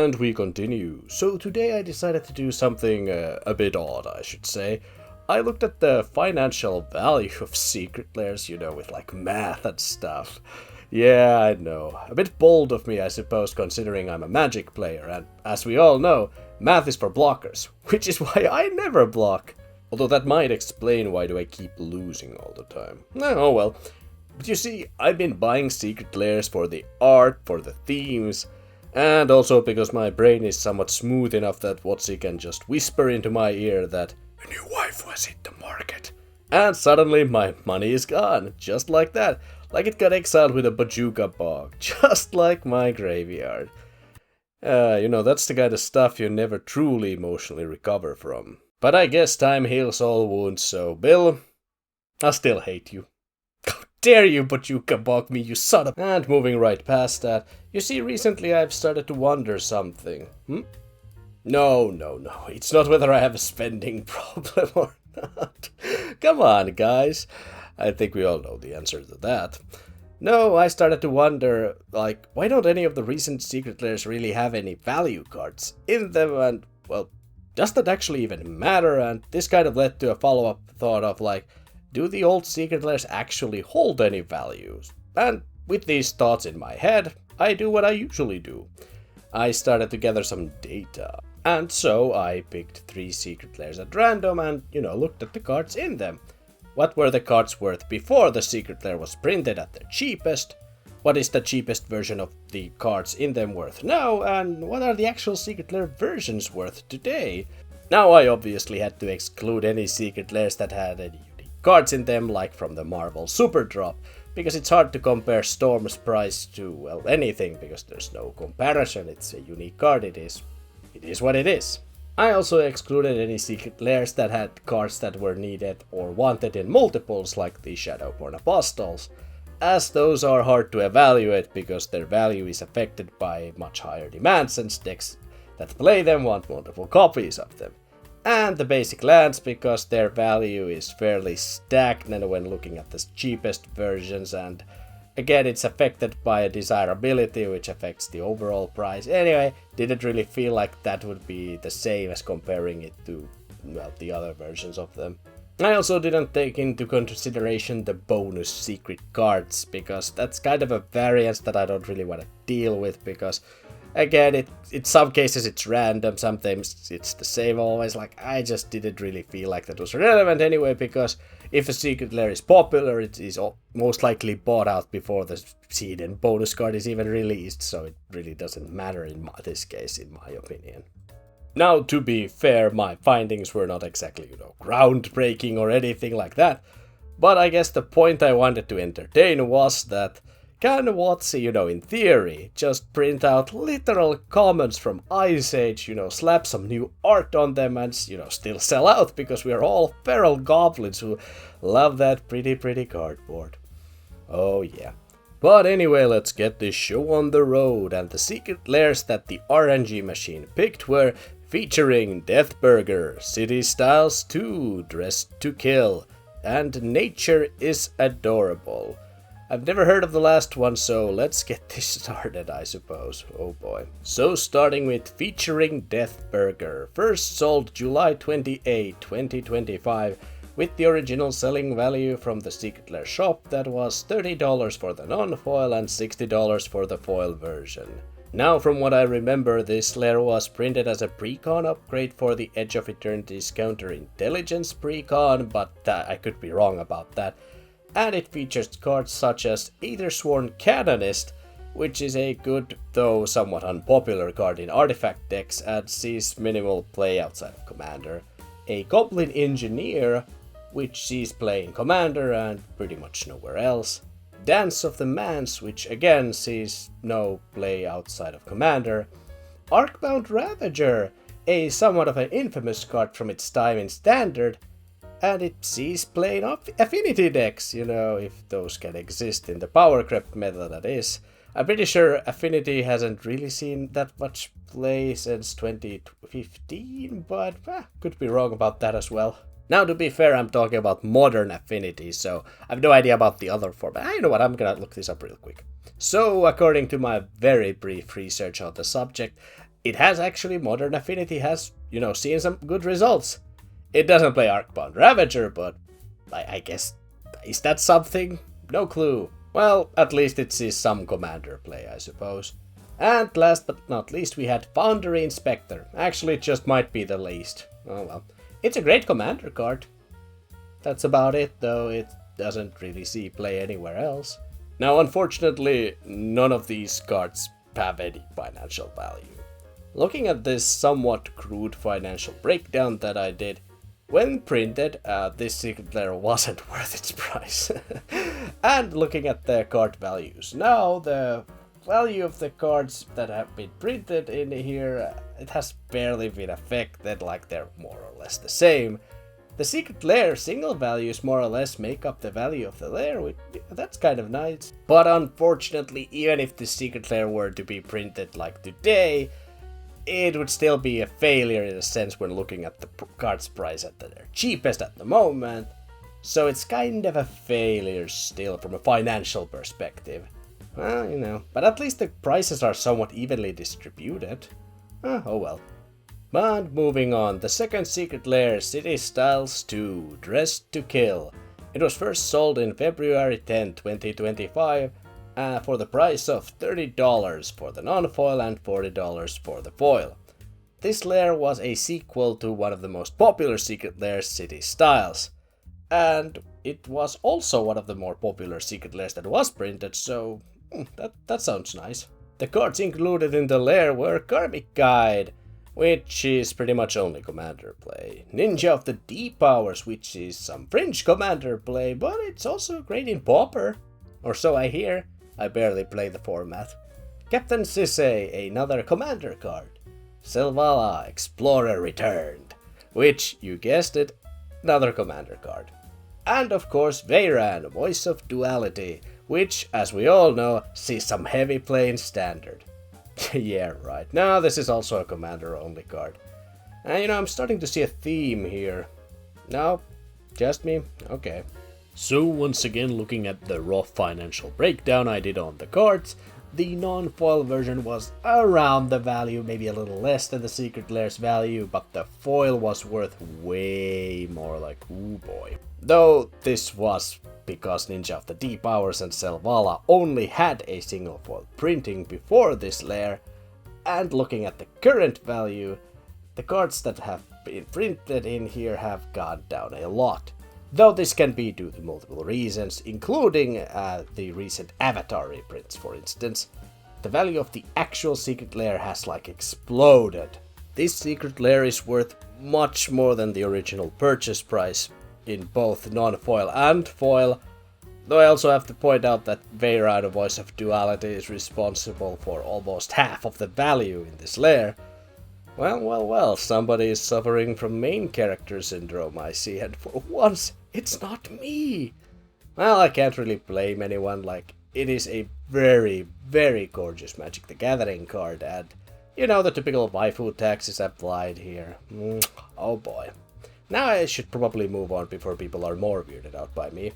And we continue. So today I decided to do something a bit odd, I should say. I looked at the financial value of Secret Lairs, with like math and stuff. Yeah, I know. A bit bold of me, I suppose, considering I'm a Magic player, and as we all know, math is for blockers, which is why I never block. Although that might explain why do I keep losing all the time. Oh well. But you see, I've been buying Secret Lairs for the art, for the themes, and also because my brain is somewhat smooth enough that WotC can just whisper into my ear that a new wife was hit the market. And suddenly my money is gone, just like that. Like it got exiled with a bazooka bog, just like my graveyard. That's the kind of stuff you never truly emotionally recover from. But I guess time heals all wounds, so Bill, I still hate you. How dare you bazooka bog me, you son of... And moving right past that, you see recently I've started to wonder something. No, it's not whether I have a spending problem or not. Come on, guys. I think we all know the answer to that. No, I started to wonder, why don't any of the recent Secret Lairs really have any value cards in them, and, well, does that actually even matter? And this kind of led to a follow-up thought of, do the old Secret Lairs actually hold any values? And with these thoughts in my head, I do what I usually do. I started to gather some data. And so I picked 3 Secret Lairs at random and, looked at the cards in them. What were the cards worth before the Secret Lair was printed at their cheapest? What is the cheapest version of the cards in them worth now? And what are the actual Secret Lair versions worth today? Now I obviously had to exclude any Secret Lairs that had any unique cards in them, like from the Marvel Super Drop, because it's hard to compare Storm's price to, well, anything, because there's no comparison. It's a unique card, it is what it is. I also excluded any Secret Lairs that had cards that were needed or wanted in multiples, like the Shadowborn Apostles, as those are hard to evaluate because their value is affected by much higher demand since decks that play them want multiple copies of them. And the basic lands because their value is fairly stagnant when looking at the cheapest versions, and again, it's affected by a desirability, which affects the overall price. Anyway, didn't really feel like that would be the same as comparing it to, well, the other versions of them. I also didn't take into consideration the bonus secret cards, because that's kind of a variance that I don't really want to deal with, because again, in some cases it's random, sometimes it's the same always. I just didn't really feel like that was relevant anyway, because if a Secret Lair is popular, it is most likely bought out before the seed and bonus card is even released, so it really doesn't matter in this case, in my opinion. Now, to be fair, my findings were not exactly, groundbreaking or anything like that, but I guess the point I wanted to entertain was that can WotC, in theory, just print out literal commons from Ice Age, slap some new art on them and, still sell out because we are all feral goblins who love that pretty cardboard. Oh yeah. But anyway, let's get this show on the road, and the Secret Lairs that the RNG machine picked were featuring Deathburger, City Styles 2, Dressed to Kill, and Nature is Adorable. I've never heard of the last one, so let's get this started, I suppose. Oh boy. So starting with featuring Deathburger, first sold July 28, 2025, with the original selling value from the Secret Lair shop that was $30 for the non-foil and $60 for the foil version. Now, from what I remember, this Lair was printed as a precon upgrade for the Edge of Eternity's counterintelligence precon, but I could be wrong about that. And it features cards such as Aethersworn Canonist, which is a good, though somewhat unpopular card in artifact decks and sees minimal play outside of Commander. A Goblin Engineer, which sees play in Commander and pretty much nowhere else. Dance of the Mans, which again sees no play outside of Commander. Arcbound Ravager, a somewhat of an infamous card from its time in Standard, and it sees play in affinity decks, if those can exist in the power creep meta that is. I'm pretty sure affinity hasn't really seen that much play since 2015, but could be wrong about that as well. Now, to be fair, I'm talking about modern affinity, so I have no idea about the other format. You know what, I'm gonna look this up real quick. So, according to my very brief research on the subject, it has actually, Modern Affinity has, seen some good results. It doesn't play Arcbound Ravager, but I guess, is that something? No clue. Well, at least it sees some commander play, I suppose. And last but not least, we had Foundry Inspector. Actually, it just might be the least. Oh well. It's a great commander card. That's about it, though it doesn't really see play anywhere else. Now, unfortunately, none of these cards have any financial value. Looking at this somewhat crude financial breakdown that I did, when printed, this Second Lair wasn't worth its price. And looking at the card values, now the value of the cards that have been printed in here, it has barely been affected, like they're more or less the same. The Secret Lair single values more or less make up the value of the lair, which, that's kind of nice. But unfortunately, even if the Secret Lair were to be printed like today, it would still be a failure in a sense when looking at the card's price at their cheapest at the moment. So it's kind of a failure still from a financial perspective. Well, but at least the prices are somewhat evenly distributed. Oh well. But moving on, the second Secret Lair, City Styles 2, Dressed to Kill. It was first sold in February 10, 2025, for the price of $30 for the non-foil and $40 for the foil. This lair was a sequel to one of the most popular Secret Lairs, City Styles. And it was also one of the more popular Secret Lairs that was printed, so that sounds nice. The cards included in the lair were Karmic Guide, which is pretty much only commander play. Ninja of the Deep Powers, which is some fringe commander play, but it's also great in Pauper. Or so I hear. I barely play the format. Captain Sisei, another commander card. Selvala, Explorer Returned, which, you guessed it, another commander card. And of course Veyran, Voice of Duality, which, as we all know, sees some heavy play in Standard. Yeah, right. Now this is also a commander-only card. And I'm starting to see a theme here. No? Just me? Okay. So once again, looking at the raw financial breakdown I did on the cards, the non-foil version was around the value, maybe a little less than the Secret Lair's value, but the foil was worth way more, like, ooh boy. Though this was because Ninja of the Deep Powers and Selvala only had a single foil printing before this lair, and looking at the current value, the cards that have been printed in here have gone down a lot. Though this can be due to multiple reasons, including the recent Avatar reprints, for instance. The value of the actual Secret Lair has exploded. This Secret Lair is worth much more than the original purchase price in both non-foil and foil, though I also have to point out that Veyran, Voice of Duality, is responsible for almost half of the value in this lair. Well, somebody is suffering from main character syndrome, I see, and for once, it's not me! Well, I can't really blame anyone, it is a very, very gorgeous Magic the Gathering card, and, the typical waifu tax is applied here. Oh boy. Now I should probably move on before people are more weirded out by me.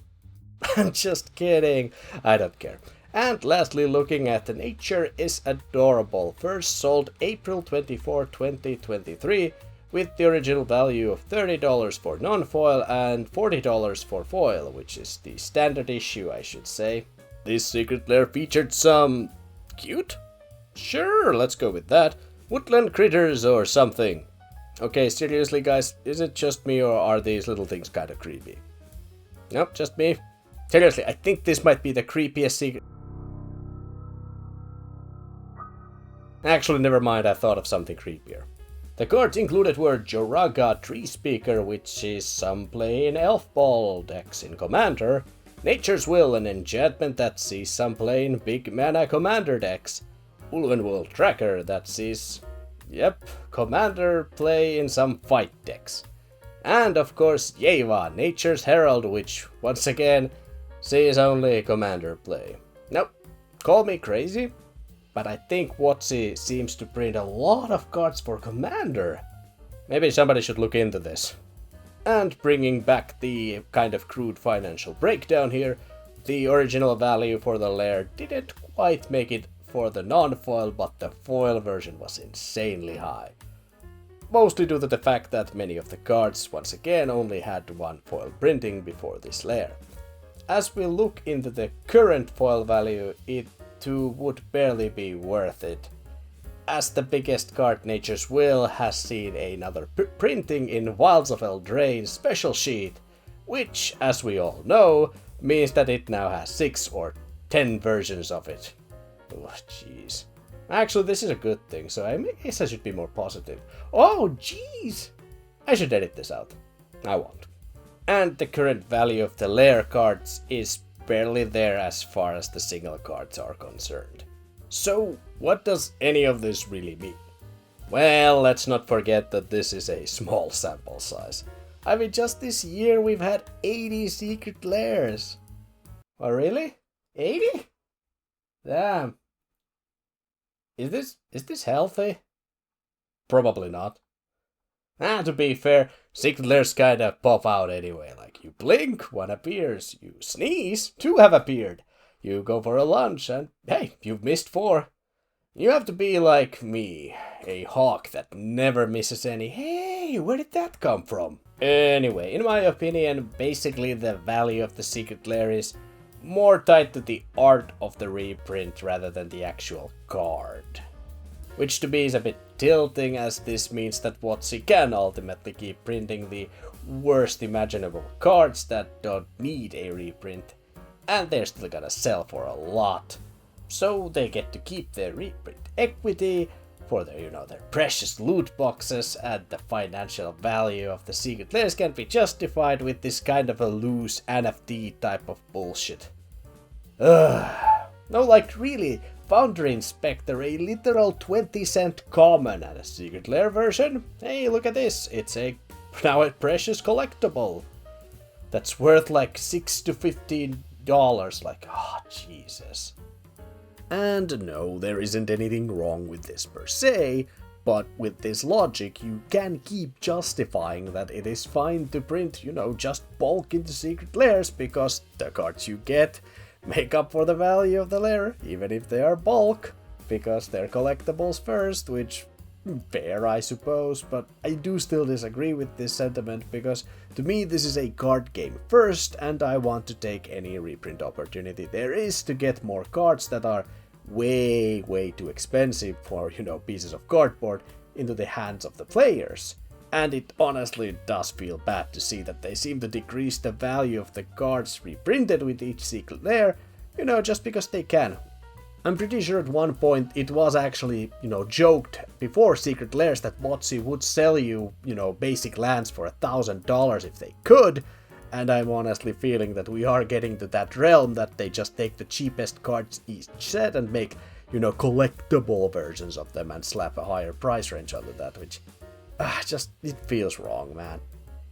I'm just kidding, I don't care. And lastly, looking at the Nature is Adorable, first sold April 24, 2023, with the original value of $30 for non-foil and $40 for foil, which is the standard issue, I should say. This Secret Lair featured some... cute? Sure, let's go with that. Woodland critters or something. Okay, seriously guys, is it just me or are these little things kinda creepy? Nope, just me. Seriously, I think this might be the creepiest secret... Actually, never mind, I thought of something creepier. The cards included were Joraga, Tree Speaker, which is some play in Elf Ball decks in Commander, Nature's Will, an enchantment that sees some play in Big Mana Commander decks, Ulvenwool Tracker that sees, Commander play in some fight decks, and of course Yeva, Nature's Herald, which, once again, sees only Commander play. Nope, call me crazy, but I think WotC seems to print a lot of cards for Commander. Maybe somebody should look into this. And bringing back the kind of crude financial breakdown here, the original value for the lair didn't quite make it for the non-foil, but the foil version was insanely high. Mostly due to the fact that many of the cards once again only had one foil printing before this layer. As we look into the current foil value, it too would barely be worth it, as the biggest card Nature's Will has seen another printing in Wilds of Eldraine special sheet, which, as we all know, means that it now has 6 or 10 versions of it. Oh, jeez. Actually, this is a good thing, so I guess I should be more positive. Oh, jeez! I should edit this out. I won't. And the current value of the Lair cards is barely there as far as the single cards are concerned. So, what does any of this really mean? Well, let's not forget that this is a small sample size. I mean, just this year we've had 80 Secret Lairs. Oh, really? 80? Damn. Is this healthy? Probably not. To be fair, Secret Lairs kinda pop out anyway. Like, you blink, one appears. You sneeze, two have appeared. You go for a lunch and, hey, you've missed 4. You have to be like me, a hawk that never misses any. Hey, where did that come from? Anyway, in my opinion, basically the value of the Secret Lair is more tied to the art of the reprint rather than the actual card. Which to me is a bit tilting, as this means that WotC can ultimately keep printing the worst imaginable cards that don't need a reprint, and they're still gonna sell for a lot. So they get to keep their reprint equity for their, their precious loot boxes, and the financial value of the Secret Lairs can be justified with this kind of a loose NFT type of bullshit. No, like really, Foundry Inspector, a literal 20-cent common, and a Secret Lair version? Hey, look at this, it's now a precious collectible that's worth like $6 to $15, like, oh Jesus. And no, there isn't anything wrong with this per se, but with this logic you can keep justifying that it is fine to print, just bulk into Secret Lairs, because the cards you get make up for the value of the lair, even if they are bulk, because they're collectibles first, which, fair I suppose, but I do still disagree with this sentiment, because to me this is a card game first, and I want to take any reprint opportunity there is to get more cards that are way too expensive for, pieces of cardboard into the hands of the players. And it honestly does feel bad to see that they seem to decrease the value of the cards reprinted with each Secret Lair, just because they can. I'm pretty sure at one point it was actually, joked before Secret Lairs that WotC would sell you, basic lands for $1,000 if they could, and I'm honestly feeling that we are getting to that realm that they just take the cheapest cards each set and make, collectible versions of them and slap a higher price range onto that, which it feels wrong, man.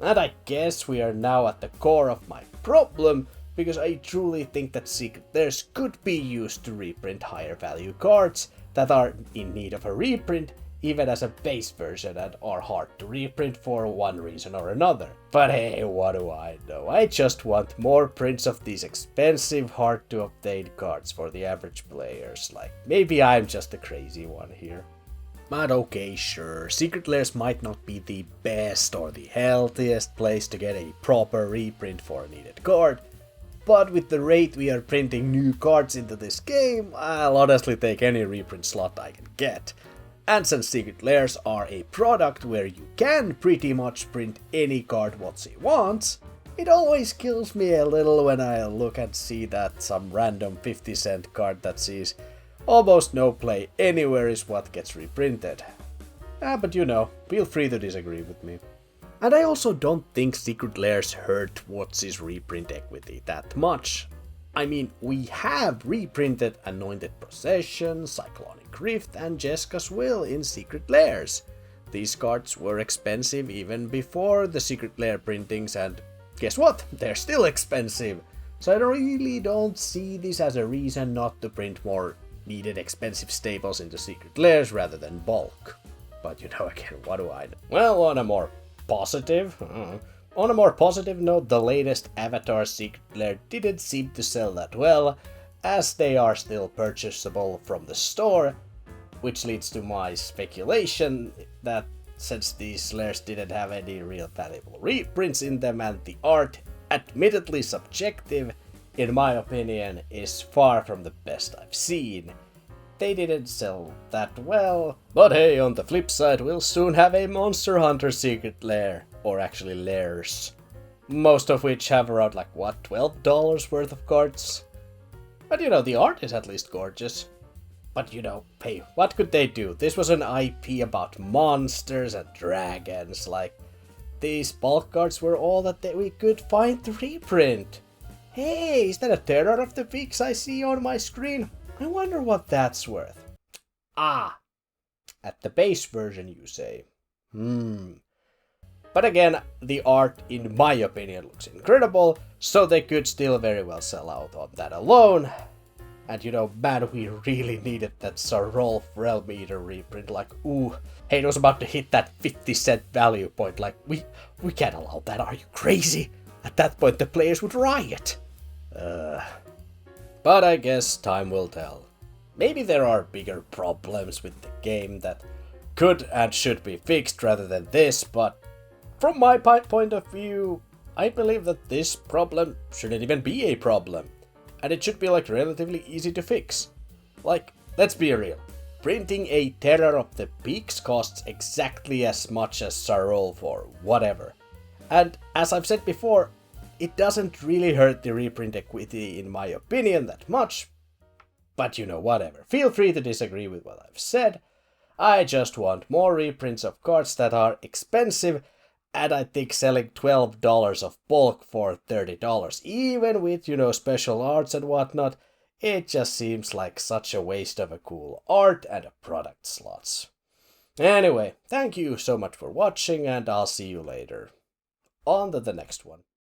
And I guess we are now at the core of my problem, because I truly think that Secret Lairs could be used to reprint higher value cards that are in need of a reprint, even as a base version, and are hard to reprint for one reason or another. But hey, what do I know? I just want more prints of these expensive, hard to obtain cards for the average players. Like, maybe I'm just a crazy one here. But okay, sure, Secret Lairs might not be the best or the healthiest place to get a proper reprint for a needed card, but with the rate we are printing new cards into this game, I'll honestly take any reprint slot I can get. And since Secret Lairs are a product where you can pretty much print any card WotC wants, it always kills me a little when I look and see that some random 50-cent card that sees almost no play anywhere is what gets reprinted. But feel free to disagree with me. And I also don't think Secret Lairs hurt WotC's reprint equity that much. I mean, we have reprinted Anointed Possession, Cyclonic Rift, and Jeska's Will in Secret Lairs. These cards were expensive even before the Secret Lair printings, and guess what? They're still expensive. So I really don't see this as a reason not to print more needed expensive staples into Secret Lairs rather than bulk. But again, what do I know? Well, on a more positive note, the latest Avatar Secret Lair didn't seem to sell that well, as they are still purchasable from the store, which leads to my speculation that since these Lairs didn't have any real valuable reprints in them and the art, admittedly subjective, in my opinion, is far from the best I've seen. They didn't sell that well, but hey, on the flip side, we'll soon have a Monster Hunter Secret Lair, or actually Lairs, most of which have around like what, $12 worth of cards? But you know, the art is at least gorgeous. But you know, hey, what could they do? This was an IP about monsters and dragons, like, these bulk cards were all that we could find to reprint. Hey, is that a Terror of the Peaks I see on my screen? I wonder what that's worth. Ah, at the base version you say. But again, the art, in my opinion, looks incredible, so they could still very well sell out on that alone. And you know, man, we really needed that Sarolf Realm Eater reprint, like, ooh, hey, it was about to hit that 50-cent value point, like, we can't allow that, are you crazy? At that point the players would riot. But I guess time will tell. Maybe there are bigger problems with the game that could and should be fixed rather than this, but from my point of view, I believe that this problem shouldn't even be a problem. And it should be like relatively easy to fix. Like, let's be real. Printing a Terror of the Peaks costs exactly as much as Sarolf or whatever. And as I've said before, it doesn't really hurt the reprint equity in my opinion that much. But you know, whatever. Feel free to disagree with what I've said. I just want more reprints of cards that are expensive. And I think selling $12 of bulk for $30, even with, you know, special arts and whatnot, it just seems like such a waste of a cool art and a product slots. Anyway, thank you so much for watching, and I'll see you later on to the next one.